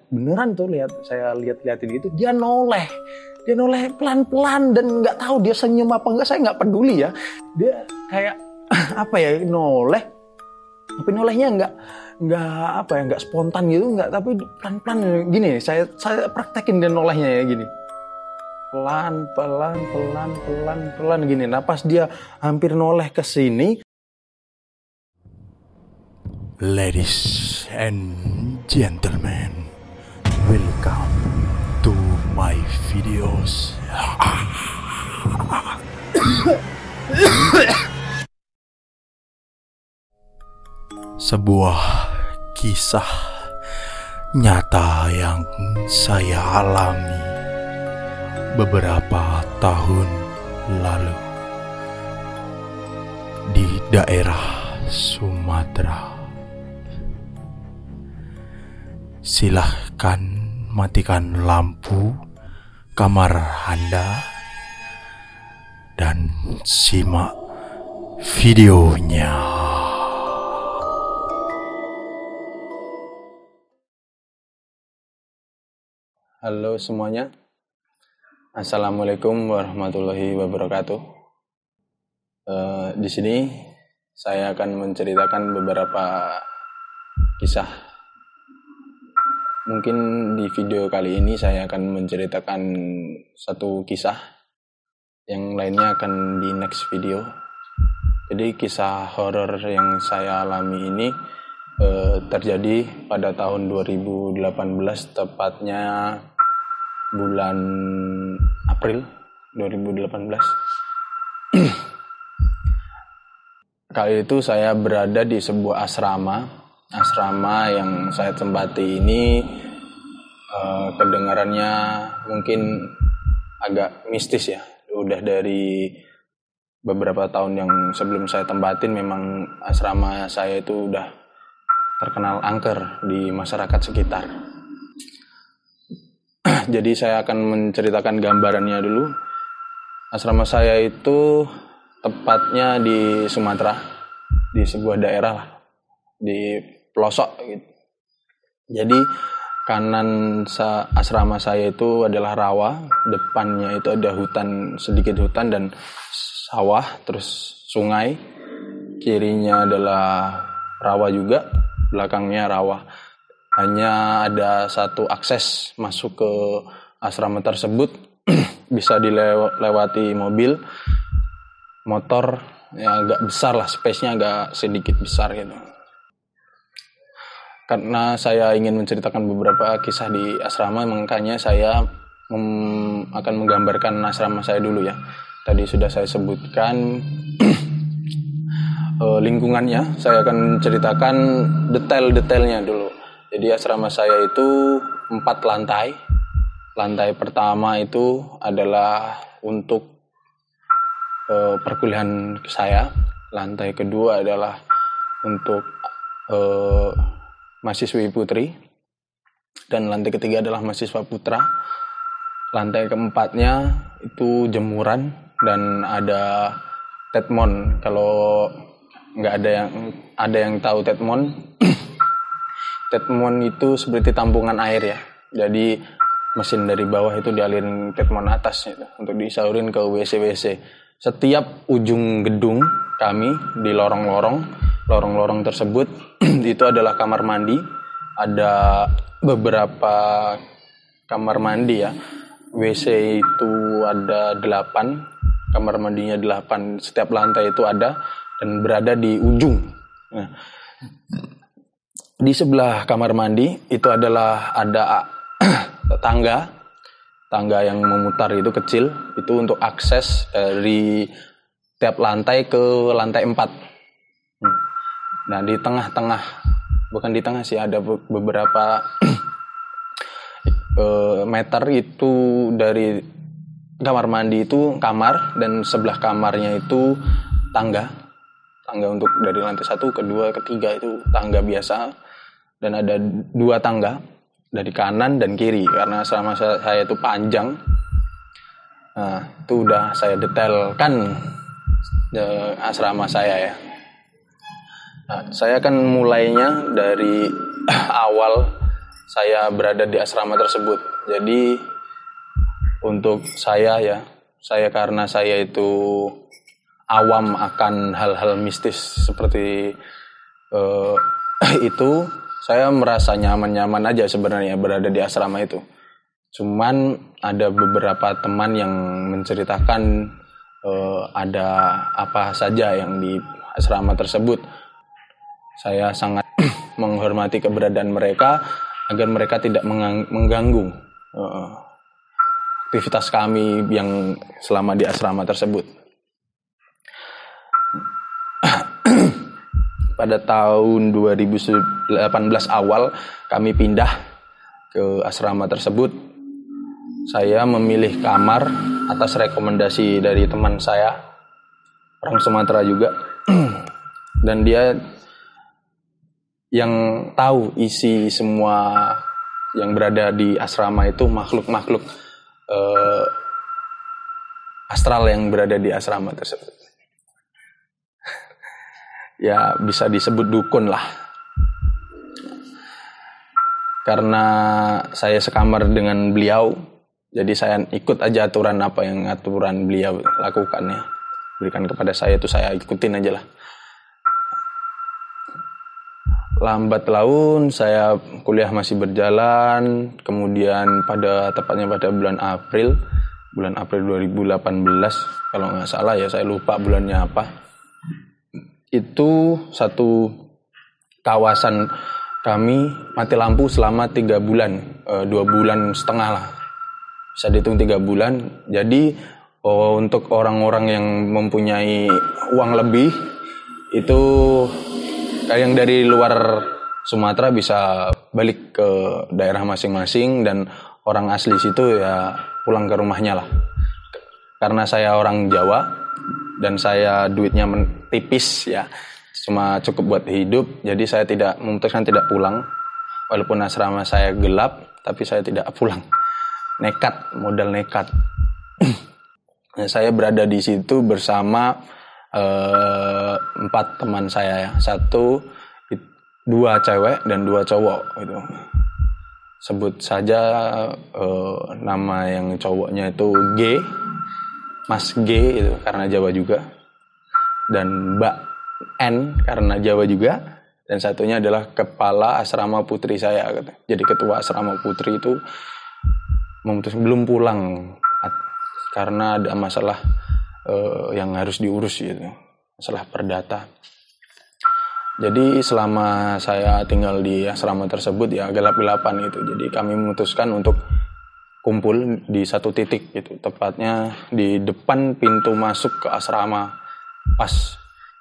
beneran tuh saya liatin itu dia noleh pelan-pelan dan nggak tahu dia senyum apa enggak, saya nggak peduli ya. Dia kayak apa ya, noleh, tapi nolehnya nggak spontan gitu, nggak, tapi pelan-pelan gini. Saya praktekin dia nolehnya ya gini, pelan gini. Nah pas dia hampir noleh ke sini, ladies and gentlemen, welcome to my videos. Sebuah kisah nyata yang saya alami beberapa tahun lalu di daerah Sumatera. Silahkan matikan lampu kamar Anda dan simak videonya. halo semuanya, assalamualaikum warahmatullahi wabarakatuh. Di sini saya akan menceritakan beberapa kisah. Mungkin di video kali ini saya akan menceritakan satu kisah, yang lainnya akan di next video. Jadi kisah horor yang saya alami ini terjadi pada tahun 2018, tepatnya bulan April 2018. Kali itu saya berada di sebuah asrama yang saya tempati ini kedengarannya mungkin agak mistis ya. Udah dari beberapa tahun yang sebelum saya tempatin, memang asrama saya itu udah terkenal angker di masyarakat sekitar. Jadi saya akan menceritakan gambarannya dulu. Asrama saya itu tepatnya di Sumatera, di sebuah daerah lah, di pelosok gitu. Jadi kanan asrama saya itu adalah rawa, depannya itu ada sedikit hutan dan sawah, terus sungai. Kirinya adalah rawa juga, belakangnya rawa. Hanya ada satu akses masuk ke asrama tersebut, bisa dilewati mobil, motor, ya agak besar lah, space-nya agak sedikit besar gitu. Karena saya ingin menceritakan beberapa kisah di asrama, makanya saya akan menggambarkan asrama saya dulu ya. Tadi sudah saya sebutkan lingkungannya, saya akan ceritakan detail-detailnya dulu. Jadi asrama saya itu 4 lantai. Lantai pertama itu adalah untuk perkuliahan saya. Lantai kedua adalah untuk mahasiswi putri. Dan lantai ketiga adalah mahasiswa putra. Lantai keempatnya itu jemuran dan ada tetmon. Kalau nggak ada yang tahu tetmon, tetmon itu seperti tampungan air ya. Jadi mesin dari bawah itu dialirin tetmon atas gitu, untuk disalurin ke WC. Setiap ujung gedung kami di lorong-lorong tersebut itu adalah kamar mandi. Ada beberapa kamar mandi ya. WC itu ada 8, kamar mandinya 8. Setiap lantai itu ada dan berada di ujung. Nah, di sebelah kamar mandi itu adalah ada tangga yang memutar itu kecil, itu untuk akses dari tiap lantai ke lantai 4. Nah di tengah-tengah, bukan di tengah sih, ada beberapa meter itu dari kamar mandi itu kamar, dan sebelah kamarnya itu tangga untuk dari lantai 1, kedua, ketiga itu tangga biasa. Dan ada 2 tangga dari kanan dan kiri, karena asrama saya itu panjang. Nah, itu udah saya detailkan asrama saya ya. Nah, saya akan mulainya dari awal saya berada di asrama tersebut. Jadi untuk saya karena saya itu awam akan hal-hal mistis seperti itu, saya merasa nyaman-nyaman aja sebenarnya berada di asrama itu. Cuman ada beberapa teman yang menceritakan ada apa saja yang di asrama tersebut. Saya sangat menghormati keberadaan mereka agar mereka tidak mengganggu aktivitas kami yang selama di asrama tersebut. Pada tahun 2018 awal kami pindah ke asrama tersebut. Saya memilih kamar atas rekomendasi dari teman saya, orang Sumatera juga. Dan dia yang tahu isi semua yang berada di asrama itu makhluk-makhluk astral yang berada di asrama tersebut. Ya bisa disebut dukun lah. Karena saya sekamar dengan beliau, jadi saya ikut aja aturan apa yang aturan beliau lakukan ya. Berikan kepada saya itu saya ikutin aja lah. Lambat laun saya kuliah masih berjalan. Kemudian tepatnya pada bulan April 2018 kalau nggak salah ya, saya lupa bulannya apa. Itu satu kawasan kami mati lampu selama 3 bulan, 2 bulan setengah lah. Bisa dihitung 3 bulan. Jadi untuk orang-orang yang mempunyai uang lebih itu yang dari luar Sumatera bisa balik ke daerah masing-masing, dan orang asli situ ya pulang ke rumahnya lah. Karena saya orang Jawa dan saya duitnya tipis ya, cuma cukup buat hidup, jadi saya memutuskan tidak pulang. Walaupun asrama saya gelap, tapi saya tidak pulang. Modal nekat. Nah, saya berada di situ bersama 4 teman saya ya. 2 cewek dan 2 cowok gitu. Sebut saja nama yang cowoknya itu G, Mas G itu karena Jawa juga, dan Mbak N karena Jawa juga, dan satunya adalah kepala asrama putri saya gitu. Jadi ketua asrama putri itu memutuskan belum pulang karena ada masalah yang harus diurus gitu, masalah perdata. Jadi selama saya tinggal di asrama tersebut ya gelap-gelapan gitu. Jadi kami memutuskan untuk kumpul di satu titik gitu, tepatnya di depan pintu masuk ke asrama. Pas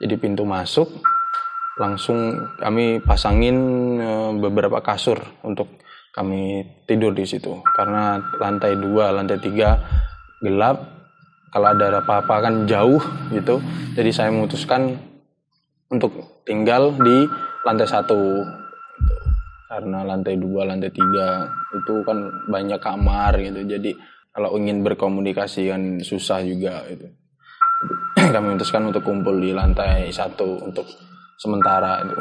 jadi pintu masuk langsung kami pasangin beberapa kasur untuk kami tidur di situ. Karena lantai 2, lantai 3 gelap, kalau ada apa-apa kan jauh gitu. Jadi saya memutuskan untuk tinggal di lantai 1 gitu. Karena lantai 2, lantai 3 itu kan banyak kamar gitu. Jadi kalau ingin berkomunikasi kan susah juga gitu. Kami memutuskan untuk kumpul di lantai 1 untuk sementara itu.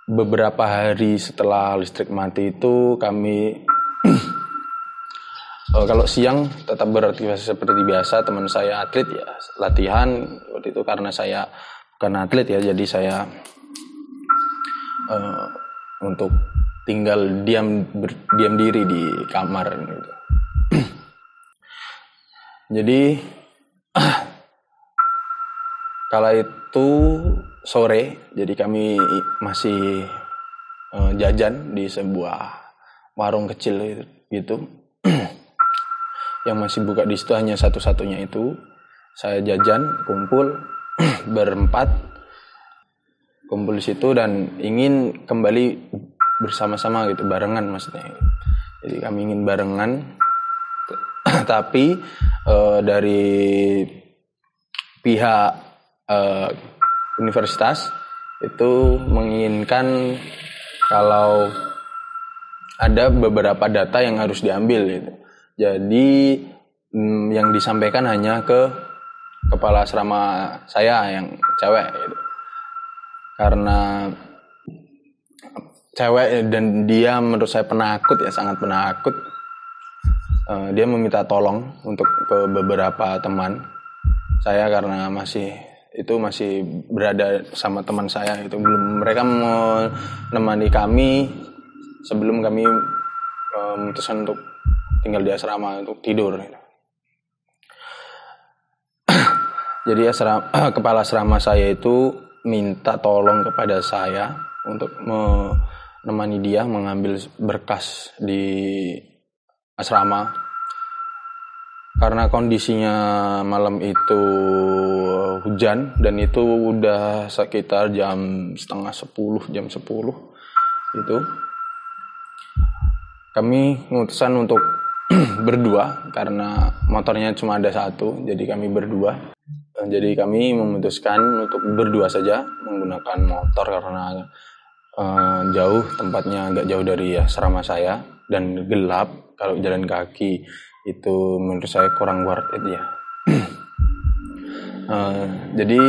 Beberapa hari setelah listrik mati itu kami kalau siang tetap beraktivitas seperti biasa. Teman saya atlet ya, latihan waktu itu. Karena saya bukan atlet ya, jadi saya untuk tinggal diam diri di kamar gitu. Jadi kala itu sore, jadi kami masih jajan di sebuah warung kecil gitu. Yang masih buka di situ hanya satu-satunya itu. Saya jajan, kumpul berempat, kumpul di situ dan ingin kembali bersama-sama gitu, barengan maksudnya. Jadi kami ingin barengan, tapi dari pihak universitas itu menginginkan kalau ada beberapa data yang harus diambil gitu. Jadi yang disampaikan hanya ke kepala asrama saya yang cewek gitu. Karena cewek dan dia menurut saya penakut ya, sangat penakut. Dia meminta tolong untuk ke beberapa teman saya karena masih berada sama teman saya itu, belum, mereka mau menemani kami sebelum kami memutuskan untuk tinggal di asrama untuk tidur. Jadi kepala asrama saya itu minta tolong kepada saya untuk menemani dia mengambil berkas di asrama karena kondisinya malam itu hujan dan itu udah sekitar jam 9:30, jam 10 itu. Kami memutuskan untuk berdua karena motornya cuma ada satu, jadi kami berdua. Jadi kami memutuskan untuk berdua saja menggunakan motor karena jauh, tempatnya agak jauh dari asrama saya dan gelap. Kalau jalan kaki itu menurut saya kurang worth it ya. Jadi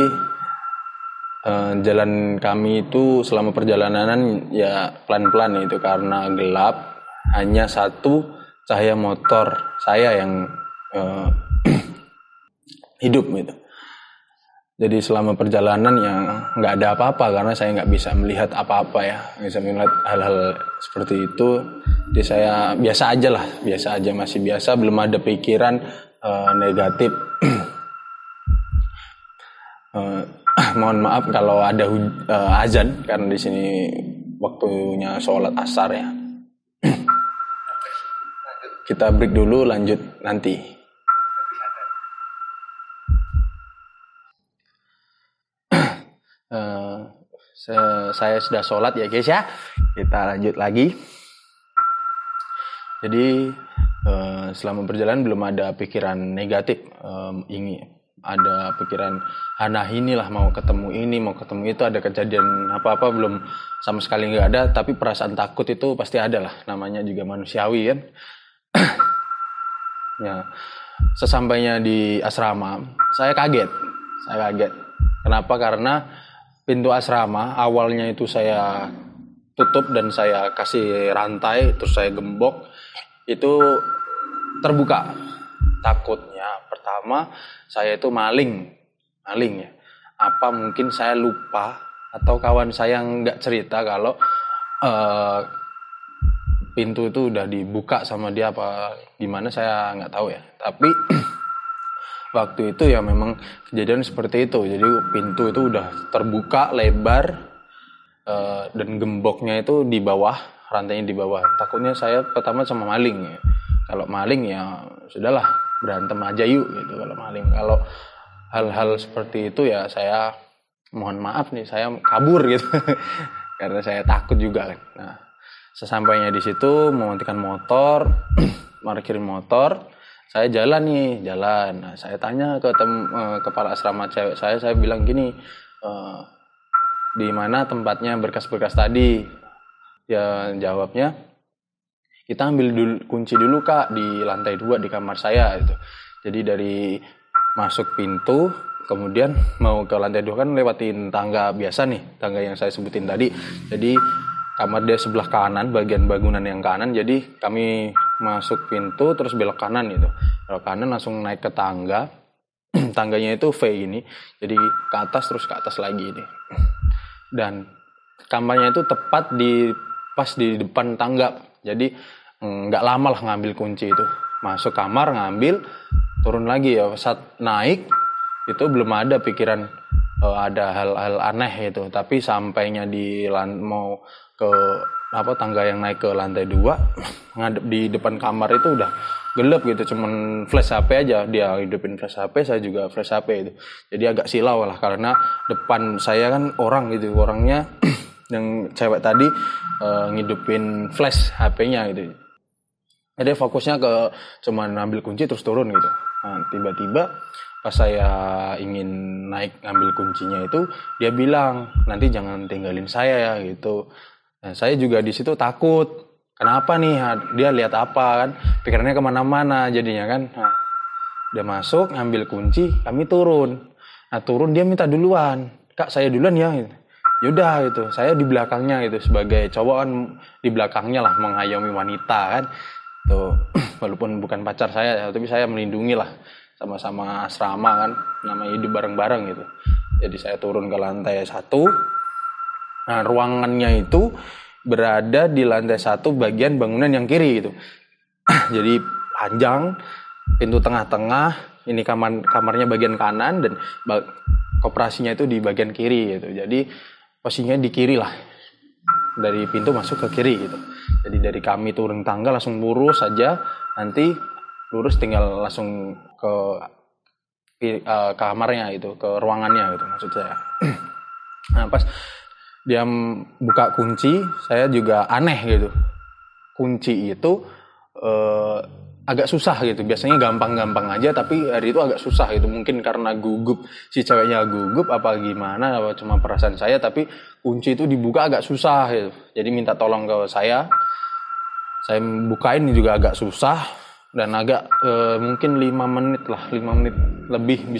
jalan kami itu selama perjalanan ya pelan-pelan itu karena gelap, hanya satu cahaya motor saya yang hidup gitu. Jadi selama perjalanan yang nggak ada apa-apa karena saya nggak bisa melihat apa-apa ya, bisa melihat hal-hal seperti itu. Jadi saya biasa aja lah, biasa aja, masih biasa, belum ada pikiran negatif. Mohon maaf kalau ada azan karena di sini waktunya sholat asar ya. Kita break dulu, lanjut nanti. Saya sudah sholat ya guys ya. Kita lanjut lagi. Jadi selama perjalanan belum ada pikiran negatif, ada pikiran inilah mau ketemu ini, mau ketemu itu, ada kejadian apa-apa belum, sama sekali nggak ada. Tapi perasaan takut itu pasti ada lah, namanya juga manusiawi kan. Ya, sesampainya di asrama saya kaget. Kenapa? Karena pintu asrama awalnya itu saya tutup dan saya kasih rantai, terus saya gembok, itu terbuka. Takutnya pertama saya itu maling ya. Apa mungkin saya lupa atau kawan saya nggak cerita kalau pintu itu udah dibuka sama dia apa gimana, saya nggak tahu ya. Tapi waktu itu ya memang kejadian seperti itu. Jadi pintu itu udah terbuka lebar dan gemboknya itu di bawah, rantainya di bawah. Takutnya saya pertama sama maling ya. Kalau maling ya sudahlah, berantem aja yuk gitu kalau maling. Kalau hal-hal seperti itu ya saya mohon maaf nih, saya kabur gitu. Karena saya takut juga kan. Nah, sesampainya di situ mematikan motor, parkir motor, saya jalan. Nah, saya tanya ke kepala asrama cewek saya bilang gini, di mana tempatnya berkas-berkas tadi? Dia jawabnya, kita ambil kunci dulu kak di lantai 2 di kamar saya gitu. Jadi dari masuk pintu, kemudian mau ke lantai 2 kan lewatin tangga biasa nih, tangga yang saya sebutin tadi. Jadi kamar dia sebelah kanan, bagian bangunan yang kanan. Jadi kami masuk pintu terus belok kanan gitu. Belok kanan langsung naik ke tangga. Tangganya itu V ini. Jadi ke atas terus ke atas lagi ini. Dan kamarnya itu tepat pas di depan tangga. Jadi nggak lama lah ngambil kunci itu. Masuk kamar ngambil, turun lagi ya. Saat naik itu belum ada pikiran ada hal-hal aneh itu. Tapi sampainya mau ke tangga yang naik ke lantai 2, ngadep di depan kamar itu udah gelap gitu, cuman flash HP aja, dia hidupin flash HP, saya juga flash HP itu. Jadi agak silau lah karena depan saya kan orang gitu, orangnya yang cewek tadi ngidupin flash HP-nya gitu. Jadi fokusnya ke cuman ngambil kunci terus turun gitu. Nah, tiba-tiba pas saya ingin naik ngambil kuncinya itu, dia bilang, nanti jangan tinggalin saya ya gitu. Nah, saya juga di situ takut. Kenapa nih? Dia lihat apa kan? Pikirannya kemana-mana jadinya kan. Nah, dia masuk ngambil kunci, kami turun. Nah turun dia minta duluan, kak saya duluan ya. Yaudah gitu, saya di belakangnya gitu, sebagai cowok kan di belakangnya lah mengayomi wanita kan, tuh walaupun bukan pacar saya, tapi saya melindungi lah, sama-sama asrama kan, namanya hidup bareng-bareng gitu. Jadi saya turun ke lantai 1. Nah, ruangannya itu berada di lantai 1 bagian bangunan yang kiri gitu. Jadi panjang, pintu tengah-tengah, ini kamarnya bagian kanan dan koperasinya itu di bagian kiri gitu. Jadi posisinya di kiri lah, dari pintu masuk ke kiri gitu. Jadi dari kami turun tangga langsung lurus saja, nanti lurus tinggal langsung ke kamarnya itu, ke ruangannya gitu maksud saya. Nah pas dia buka kunci, saya juga aneh gitu. Kunci itu agak susah gitu. Biasanya gampang-gampang aja, tapi hari itu agak susah gitu. Mungkin karena gugup, si ceweknya gugup apa gimana, apa cuma perasaan saya, tapi kunci itu dibuka agak susah gitu. Jadi minta tolong ke saya bukain juga agak susah dan agak mungkin 5 menit lah, 5 menit lebih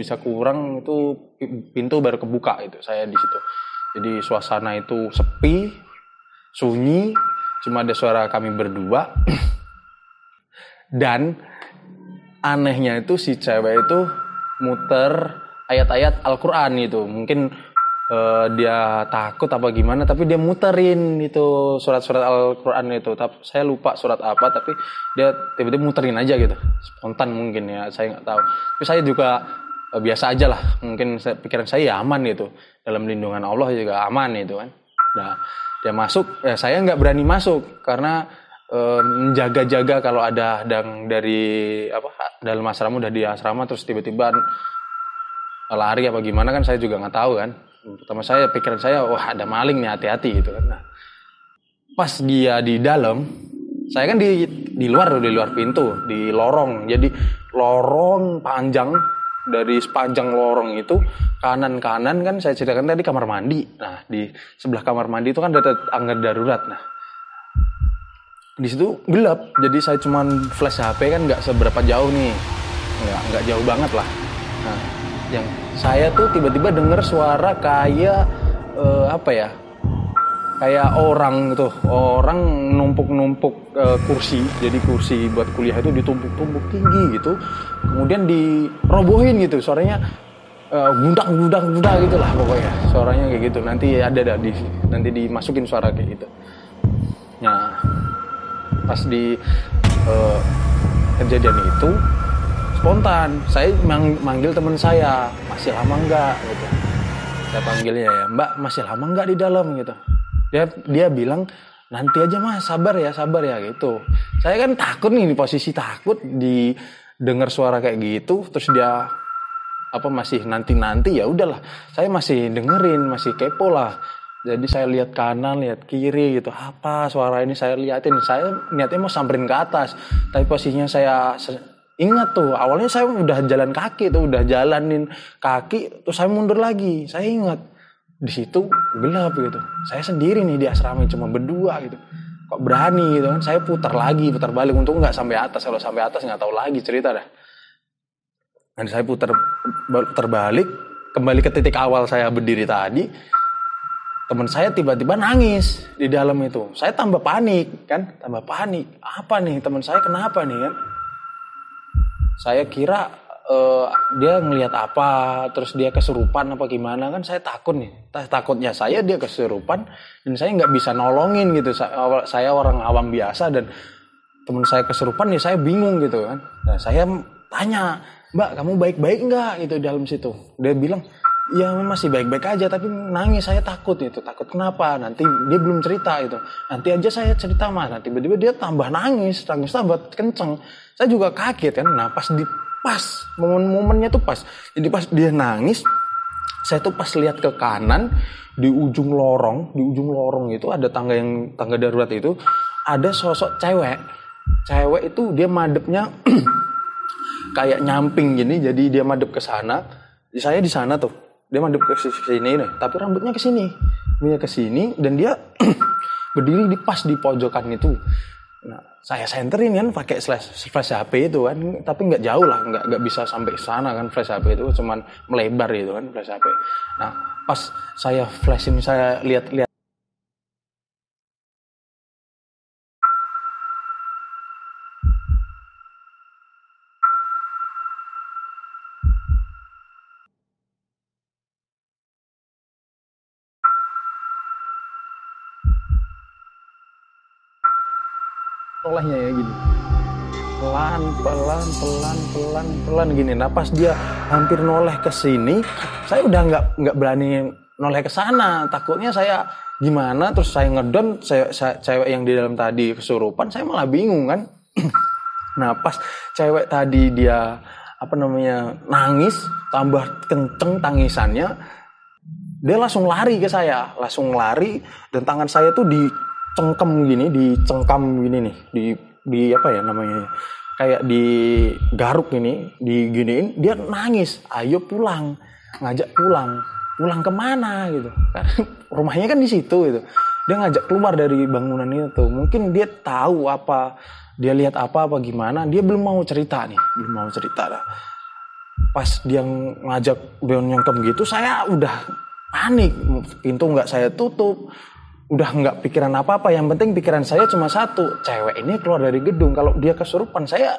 bisa kurang itu pintu baru kebuka itu saya di situ. Jadi suasana itu sepi, sunyi, cuma ada suara kami berdua. Dan anehnya itu si cewek itu muter ayat-ayat Al-Quran itu. Mungkin dia takut apa gimana, tapi dia muterin itu surat-surat Al-Quran itu. Tapi saya lupa surat apa, tapi dia tiba-tiba muterin aja gitu. Spontan mungkin ya, saya nggak tahu. Tapi saya juga biasa aja lah. Mungkin pikiran saya ya aman gitu. Dalam lindungan Allah juga aman itu kan. Nah, dia masuk, ya saya nggak berani masuk karena menjaga-jaga kalau ada dari dalam asrama, udah di asrama terus tiba-tiba lari apa gimana kan saya juga nggak tahu kan. Pertama pikiran saya wah ada maling nih, hati-hati gitu kan. Nah, pas dia di dalam, saya kan di luar pintu, di lorong. Jadi lorong panjang, dari sepanjang lorong itu kanan kan saya ceritakan tadi kamar mandi. Nah, di sebelah kamar mandi itu kan ada tangga darurat. Nah, di situ gelap, jadi saya cuman flash HP kan nggak seberapa jauh nih, nggak jauh banget lah. Nah, yang saya tuh tiba-tiba dengar suara kayak kayak orang numpuk kursi. Jadi kursi buat kuliah itu ditumpuk-tumpuk tinggi gitu, kemudian dirobohin gitu, suaranya gundak gitu lah pokoknya, suaranya kayak gitu. Nanti dimasukin suara kayak gitu. Nah, pas di kejadian itu spontan saya manggil teman saya, masih lama enggak gitu. Saya panggilnya ya, Mbak masih lama enggak di dalam gitu. Dia bilang nanti aja Mas, sabar ya gitu. Saya kan takut nih, di posisi takut dengar suara kayak gitu, terus dia masih nanti ya udahlah. Saya masih dengerin, masih kepo lah. Jadi saya lihat kanan, lihat kiri gitu. Apa suara ini saya liatin. Saya niatnya mau samperin ke atas. Tapi posisinya saya ingat tuh. Awalnya saya udah jalan kaki tuh. Udah jalanin kaki. Terus saya mundur lagi. Saya ingat. Di situ gelap gitu. Saya sendiri nih di asrama. Cuma berdua gitu. Kok berani gitu kan. Saya putar balik. Untung gak sampai atas. Kalau sampai atas gak tahu lagi cerita dah. Dan saya putar balik. Kembali ke titik awal saya berdiri tadi. Teman saya tiba-tiba nangis di dalam itu. Saya tambah panik kan, Apa nih, teman saya kenapa nih kan? Saya kira dia ngelihat apa, terus dia kesurupan apa gimana kan? Saya takut nih. Takutnya saya dia kesurupan dan saya nggak bisa nolongin gitu. Saya orang awam biasa dan teman saya kesurupan nih, saya bingung gitu kan. Nah, saya tanya, Mbak kamu baik-baik nggak gitu dalam situ? Dia bilang, ya masih baik-baik aja, tapi nangis, saya takut itu. Takut kenapa? Nanti dia belum cerita itu. Nanti aja saya cerita Mas. Nah, tiba-tiba dia tambah nangis tambah kenceng. Saya juga kaget kan. Nah, pas momen-momennya tuh pas. Jadi pas dia nangis, saya tuh pas lihat ke kanan di ujung lorong itu ada tangga darurat itu, ada sosok cewek. Cewek itu dia madepnya kayak nyamping gini, jadi dia madep ke sana. Saya di sana tuh. Dia madep ke sini nih, tapi rambutnya ke sini dan dia berdiri pas di pojokan itu. Nah, saya senterin kan pakai flash HP itu kan, tapi nggak jauh lah, nggak bisa sampai sana kan flash HP itu, cuman melebar gitu kan flash HP. Nah, Pas saya flashing, saya lihat-lihat. Olehnya ya gini. Pelan gini. Nah pas dia hampir noleh ke sini, saya udah nggak berani noleh ke sana. Takutnya saya gimana, terus saya ngedon, cewek yang di dalam tadi kesurupan, saya malah bingung kan. Nah pas cewek tadi dia nangis, tambah kenceng tangisannya, dia langsung lari ke saya, dan tangan saya tuh dicengkam gini nih, di apa ya namanya, kayak digaruk ini, diginiin, dia nangis, ayo pulang, ngajak pulang kemana gitu, karena rumahnya kan di situ gitu. Dia ngajak keluar dari bangunan itu, mungkin dia tahu apa, dia lihat apa gimana, dia belum mau cerita dah. Pas dia ngajak, dia nyengkem gitu, saya udah panik, pintu nggak saya tutup, udah nggak pikiran apa-apa, yang penting pikiran saya cuma satu, cewek ini keluar dari gedung, kalau dia kesurupan saya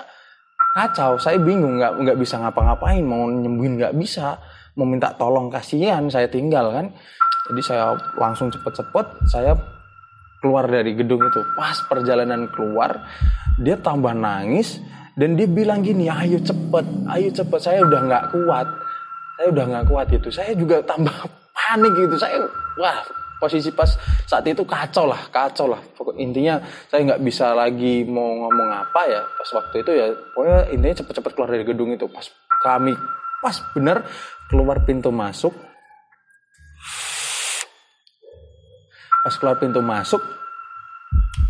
kacau, saya bingung, nggak bisa ngapa-ngapain, mau nyembuhin nggak bisa, mau minta tolong kasihan, saya tinggal kan. Jadi saya langsung cepet-cepet saya keluar dari gedung itu. Pas perjalanan keluar, dia tambah nangis dan dia bilang gini, ayo cepet, saya udah nggak kuat gitu. Saya juga tambah panik gitu, posisi pas saat itu kacau lah. Intinya saya nggak bisa lagi mau ngomong apa ya. Pas waktu itu ya, pokoknya intinya cepet-cepet keluar dari gedung itu. Pas bener keluar pintu masuk. Pas keluar pintu masuk,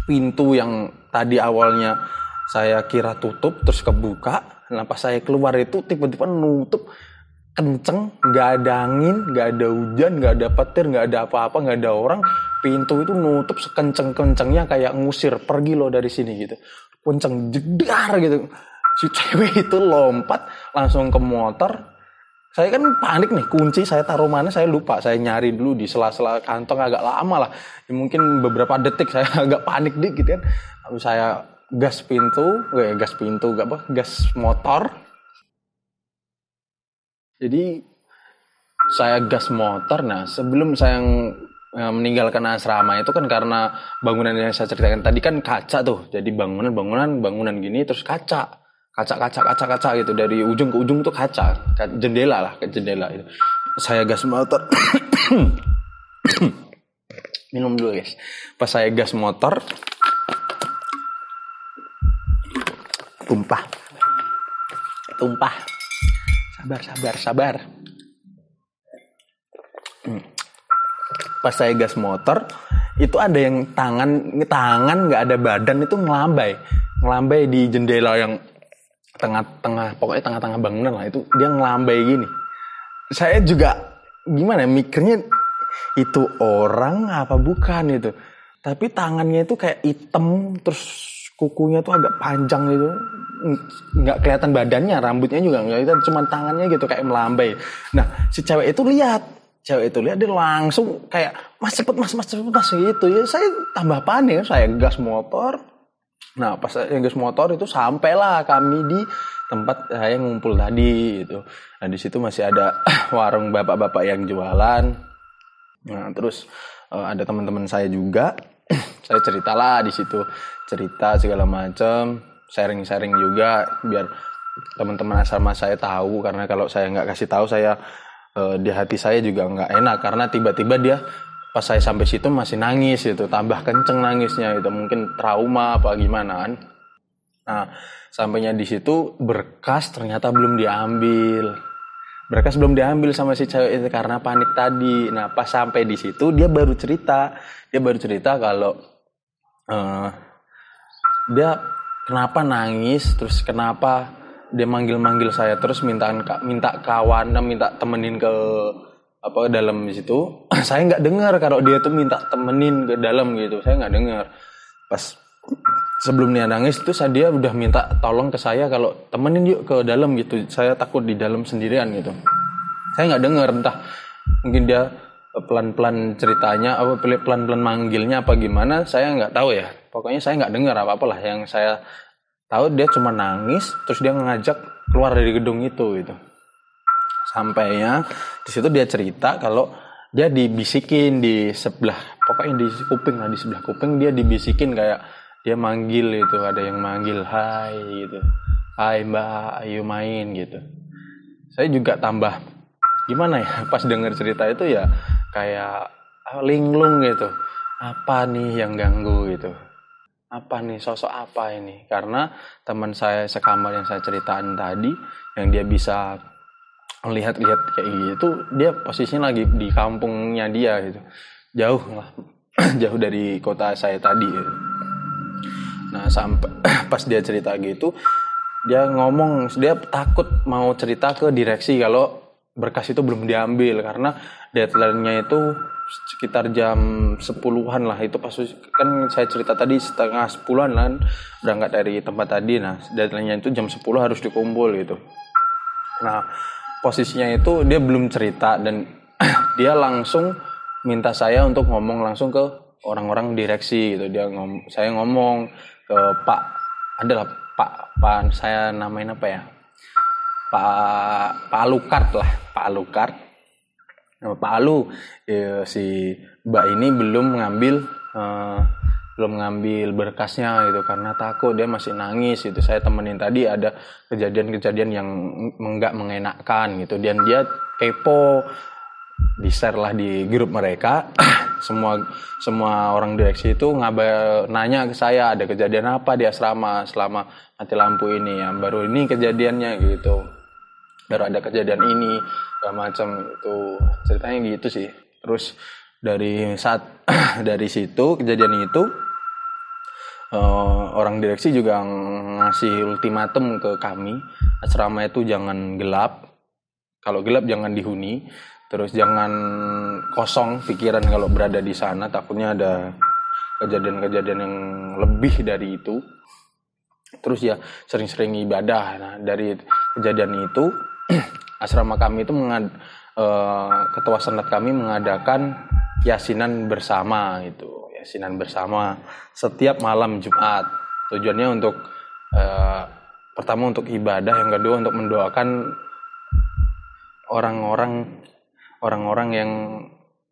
pintu yang tadi awalnya saya kira tutup terus kebuka. Nah pas saya keluar itu tiba-tiba nutup. Kenceng, nggak ada angin, nggak ada hujan, nggak ada petir, nggak ada apa-apa, nggak ada orang. Pintu itu nutup sekenceng-kencengnya, kayak ngusir, pergi lo dari sini gitu. Kenceng, jedar gitu. Si cewek itu lompat langsung ke motor. Saya kan panik nih, kunci saya taruh mana saya lupa. Saya nyari dulu di sela-sela kantong, agak lama lah. Ya, mungkin beberapa detik saya agak panik dikit kan. Lalu saya gas motor. Jadi saya gas motor. Nah sebelum saya meninggalkan asrama itu kan karena bangunan yang saya ceritakan tadi kan kaca tuh. Jadi bangunan gini terus kaca gitu, dari ujung ke ujung tuh kaca jendela itu. Saya gas motor. Minum dulu guys. Pas saya gas motor, tumpah. Sabar. Pas saya gas motor, itu ada yang tangan nggak ada badan itu ngelambai di jendela yang tengah-tengah bangunan lah, itu dia ngelambai gini. Saya juga gimana mikirnya, itu orang apa bukan itu, tapi tangannya itu kayak hitam, terus kukunya tuh agak panjang gitu, nggak kelihatan badannya, rambutnya juga nggak kelihatan, cuma tangannya gitu kayak melambai. Nah si cewek itu lihat dia langsung kayak mas cepet gitu ya. Saya tambah panik, saya gas motor. Nah pas saya gas motor itu sampailah kami di tempat saya ngumpul tadi itu. Nah di situ masih ada warung bapak-bapak yang jualan. Nah terus ada teman-teman saya juga. Saya ceritalah di situ, cerita segala macam, sharing juga biar teman-teman asrama saya tahu, karena kalau saya nggak kasih tahu saya di hati saya juga nggak enak, karena tiba-tiba dia pas saya sampai situ masih nangis gitu, tambah kenceng nangisnya itu, mungkin trauma apa gimana kan. Nah sampainya di situ berkas ternyata belum diambil sama si cewek itu karena panik tadi. Nah pas sampai di situ dia baru cerita kalau dia kenapa nangis, terus kenapa dia manggil saya terus minta kawan, minta temenin ke dalam situ. Saya nggak dengar kalau dia tuh minta temenin ke dalam gitu, saya nggak dengar. Pas sebelum dia nangis itu dia udah minta tolong ke saya kalau temenin yuk ke dalam gitu. Saya takut di dalam sendirian gitu. Saya nggak dengar, entah Mungkin dia pelan-pelan ceritanya, apa pelan-pelan manggilnya apa gimana, saya nggak tahu ya. Pokoknya saya nggak dengar apa-apa lah. Yang saya tahu dia cuma nangis, terus dia ngajak keluar dari gedung itu gitu. Sampainya di situ dia cerita kalau dia dibisikin di sebelah, pokoknya di kuping lah, di sebelah kuping dia dibisikin kayak dia manggil itu, ada yang manggil hai gitu, hai mbak ayo main gitu. Saya juga tambah gimana ya, pas denger cerita itu ya kayak linglung gitu, apa nih yang ganggu gitu, apa nih sosok apa ini. Karena teman saya sekamar yang saya ceritain tadi, yang dia bisa melihat-lihat kayak gitu, dia posisinya lagi di kampungnya dia gitu, jauh lah jauh dari kota saya tadi gitu. Nah sampai pas dia cerita gitu, dia ngomong dia takut mau cerita ke direksi kalau berkas itu belum diambil, karena deadline-nya itu sekitar jam 10-an lah. Itu pas kan saya cerita tadi setengah 10-an kan berangkat dari tempat tadi. Nah deadline-nya itu jam 10 harus dikumpul gitu. Nah posisinya itu dia belum cerita dan dia langsung minta saya untuk ngomong langsung ke orang-orang direksi gitu. Saya ngomong ke Pak, adalah Pak saya namain apa ya, Pak Alukart lah, Pak Alukart. Nah, Pak Alu ya, si Mbak ini belum ngambil berkasnya gitu karena takut, dia masih nangis gitu. Saya temenin tadi ada kejadian-kejadian yang enggak mengenakkan gitu, dan dia kepo, di-share lah di grup mereka. semua orang direksi itu nanya ke saya ada kejadian apa di asrama selama mati lampu ini ya, baru ini kejadiannya gitu, baru ada kejadian ini segala macam itu, ceritanya gitu sih. Terus dari situ kejadian itu orang direksi juga ngasih ultimatum ke kami, asrama itu jangan gelap, kalau gelap jangan dihuni. Terus jangan kosong pikiran kalau berada di sana, takutnya ada kejadian-kejadian yang lebih dari itu. Terus ya sering-sering ibadah. Nah dari kejadian itu asrama kami itu ketua senat kami mengadakan yasinan bersama itu, yasinan bersama setiap malam Jumat. Tujuannya untuk pertama untuk ibadah, yang kedua untuk mendoakan orang-orang yang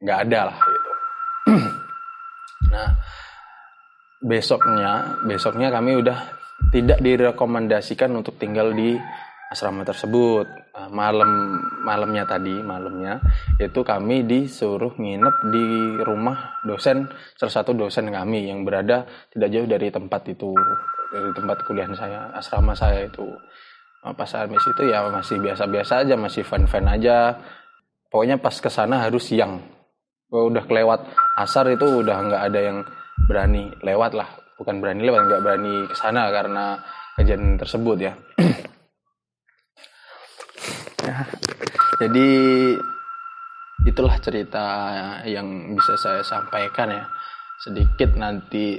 nggak ada lah gitu. Nah besoknya kami udah tidak direkomendasikan untuk tinggal di asrama tersebut. Malamnya itu kami disuruh nginep di rumah salah satu dosen kami yang berada tidak jauh dari tempat kuliah saya, asrama saya itu. Pas habis itu ya masih biasa-biasa aja, masih fun-fun aja. Pokoknya pas kesana harus siang. Udah kelewat asar itu udah nggak ada yang berani lewat lah. Bukan berani lewat, nggak berani kesana karena kejadian tersebut ya. Jadi itulah cerita yang bisa saya sampaikan ya. Sedikit nanti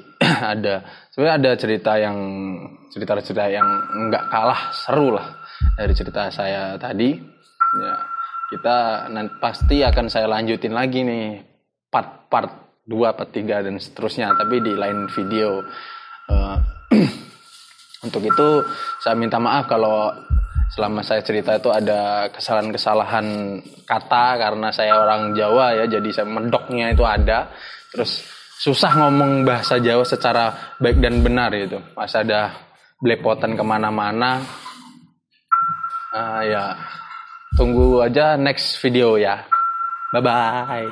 sebenarnya ada cerita yang nggak kalah seru lah dari cerita saya tadi. Ya. Kita nanti pasti akan saya lanjutin lagi nih part 2, part 3 dan seterusnya, tapi di lain video. Untuk itu saya minta maaf kalau selama saya cerita itu ada kesalahan-kesalahan kata, karena saya orang Jawa ya, jadi saya medoknya itu ada, terus susah ngomong bahasa Jawa secara baik dan benar gitu, pas ada belepotan kemana-mana. Ya tunggu aja next video ya. Bye bye.